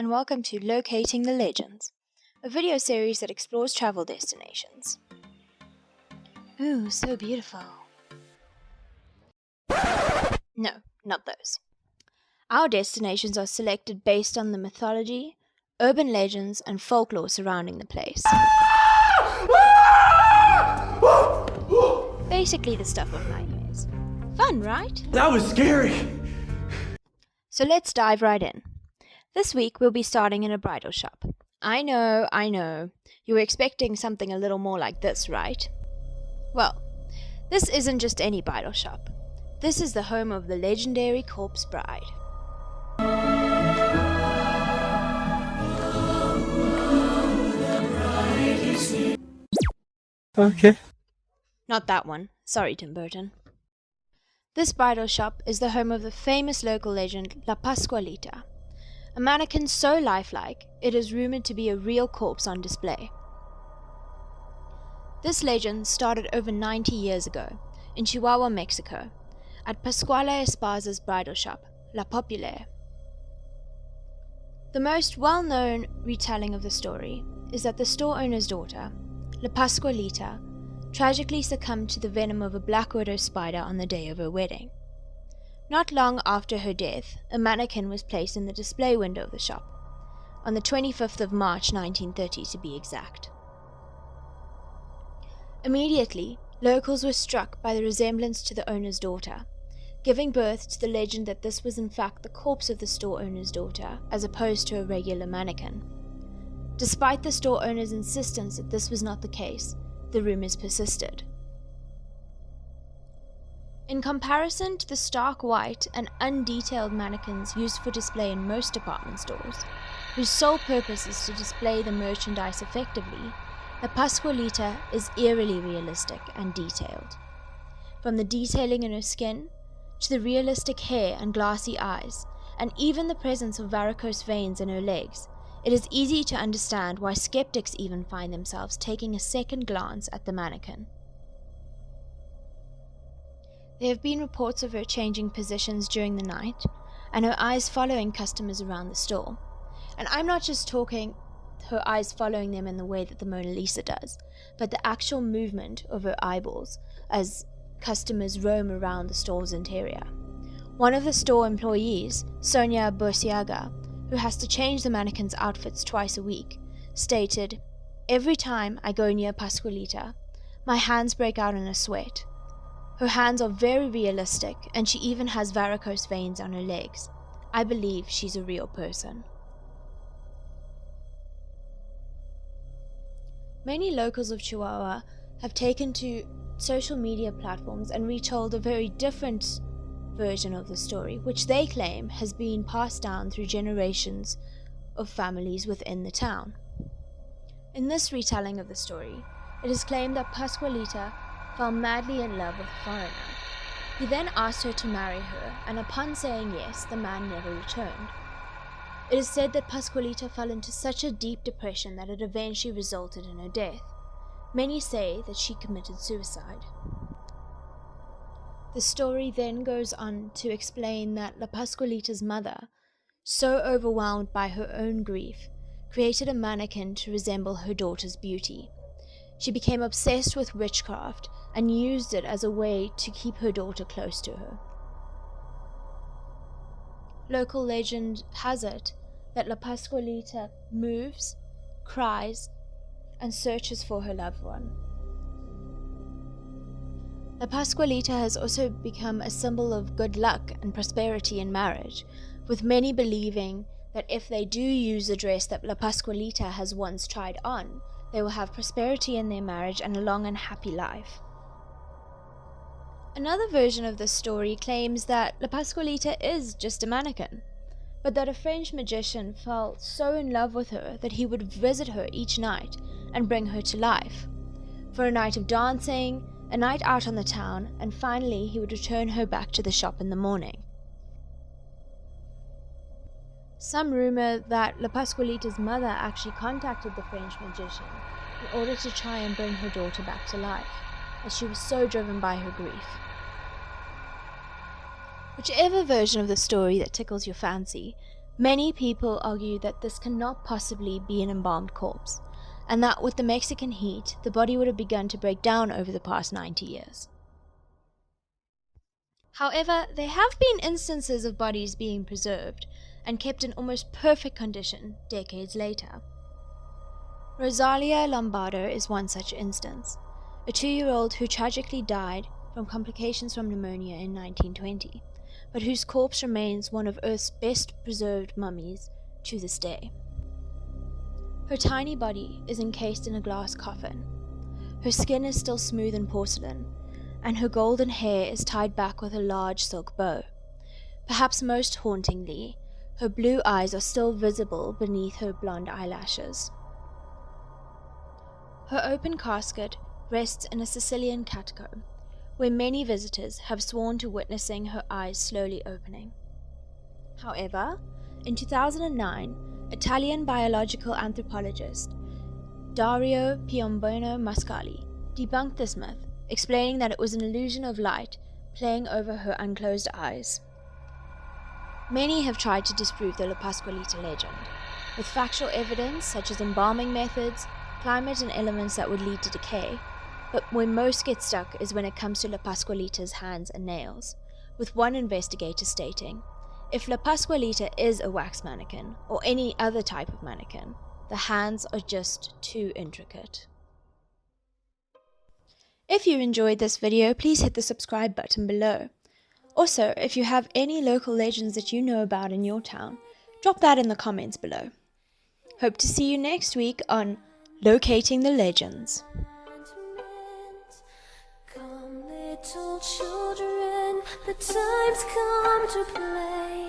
and welcome to Locating the Legends, a video series that explores travel destinations. Ooh, so beautiful. No, not those. Our destinations are selected based on the mythology, urban legends, and folklore surrounding the place. Basically the stuff of nightmares. Fun, right? That was scary! So let's dive right in. This week we'll be starting in a bridal shop. I know. You were expecting something a little more like this, right? Well, this isn't just any bridal shop. This is the home of the legendary corpse bride. Okay. Not that one. Sorry, Tim Burton. This bridal shop is the home of the famous local legend La Pascualita, a mannequin so lifelike it is rumored to be a real corpse on display. This legend started over 90 years ago in Chihuahua, Mexico, at Pascualita's bridal shop, La Populaire. The most well-known retelling of the story is that the store owner's daughter, La Pascualita, tragically succumbed to the venom of a black widow spider on the day of her wedding. Not long after her death, a mannequin was placed in the display window of the shop, on the 25th of March 1930 to be exact. Immediately, locals were struck by the resemblance to the owner's daughter, giving birth to the legend that this was in fact the corpse of the store owner's daughter, as opposed to a regular mannequin. Despite the store owner's insistence that this was not the case, the rumors persisted. In comparison to the stark white and undetailed mannequins used for display in most department stores, whose sole purpose is to display the merchandise effectively, the Pascualita is eerily realistic and detailed. From the detailing in her skin, to the realistic hair and glassy eyes, and even the presence of varicose veins in her legs, it is easy to understand why skeptics even find themselves taking a second glance at the mannequin. There have been reports of her changing positions during the night, and her eyes following customers around the store. And I'm not just talking her eyes following them in the way that the Mona Lisa does, but the actual movement of her eyeballs as customers roam around the store's interior. One of the store employees, Sonia Burciaga, who has to change the mannequin's outfits twice a week, stated, "Every time I go near Pascualita, my hands break out in a sweat. Her hands are very realistic, and she even has varicose veins on her legs. I believe she's a real person." Many locals of Chihuahua have taken to social media platforms and retold a very different version of the story, which they claim has been passed down through generations of families within the town. In this retelling of the story, it is claimed that Pascualita fell madly in love with a foreigner. He then asked her to marry her, and upon saying yes, the man never returned. It is said that Pascualita fell into such a deep depression that it eventually resulted in her death. Many say that she committed suicide. The story then goes on to explain that La Pascualita's mother, so overwhelmed by her own grief, created a mannequin to resemble her daughter's beauty. She became obsessed with witchcraft and used it as a way to keep her daughter close to her. Local legend has it that La Pascualita moves, cries, and searches for her loved one. La Pascualita has also become a symbol of good luck and prosperity in marriage, with many believing that if they do use the dress that La Pascualita has once tried on, they will have prosperity in their marriage and a long and happy life. Another version of this story claims that La Pascualita is just a mannequin, but that a French magician fell so in love with her that he would visit her each night and bring her to life, for a night of dancing, a night out on the town, and finally he would return her back to the shop in the morning. Some rumor that La Pascualita's mother actually contacted the French magician in order to try and bring her daughter back to life, as she was so driven by her grief. Whichever version of the story that tickles your fancy, Many people argue that this cannot possibly be an embalmed corpse, and that with the Mexican heat, the body would have begun to break down over the past 90 years. However, there have been instances of bodies being preserved and kept in almost perfect condition decades later. Rosalia Lombardo is one such instance, a 2-year-old who tragically died from complications from pneumonia in 1920, but whose corpse remains one of Earth's best preserved mummies to this day. Her tiny body is encased in a glass coffin. Her skin is still smooth and porcelain, and her golden hair is tied back with a large silk bow. Perhaps most hauntingly, her blue eyes are still visible beneath her blonde eyelashes. Her open casket rests in a Sicilian catacomb, where many visitors have sworn to witnessing her eyes slowly opening. However, in 2009, Italian biological anthropologist Dario Piombino Mascali debunked this myth, explaining that it was an illusion of light playing over her unclosed eyes. Many have tried to disprove the La Pascualita legend, with factual evidence such as embalming methods, climate and elements that would lead to decay, but where most get stuck is when it comes to La Pascualita's hands and nails, with one investigator stating, if La Pascualita is a wax mannequin, or any other type of mannequin, the hands are just too intricate. If you enjoyed this video, please hit the subscribe button below. Also, if you have any local legends that you know about in your town, drop that in the comments below. Hope to see you next week on Locating the Legends. Come, little children, the time's come to play.